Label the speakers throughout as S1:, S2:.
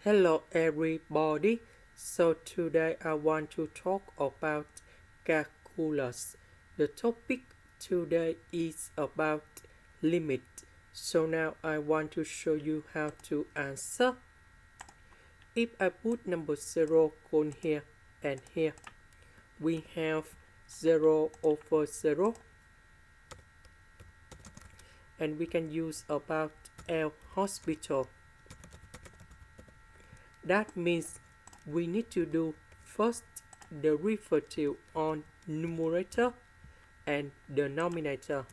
S1: Hello everybody. So today I want to talk about calculus. The topic today is about limit. So now I want to show you how to answer. If I put number 0 on here and here, we have 0 over 0. And we can use about L hospital. That means we need to do first derivative on numerator and denominator.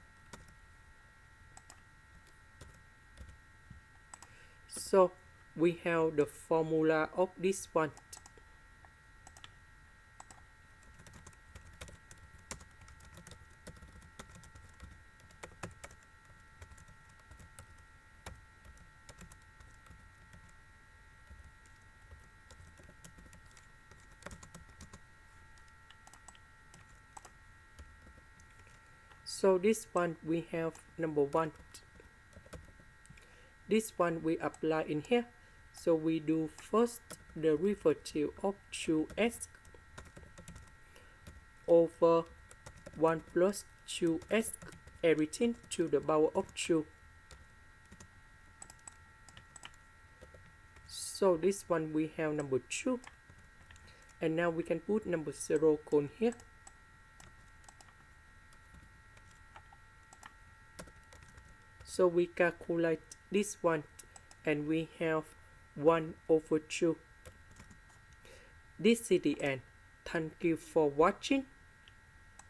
S1: So we have the formula of this one. So this one we have number 1. This one we apply in here. So we do first derivative of 2x over 1 plus 2x, everything to the power of 2. So this one we have number 2. And now we can put number 0 on here. So we calculate this one and we have 1 over 2. This is the end. Thank you for watching.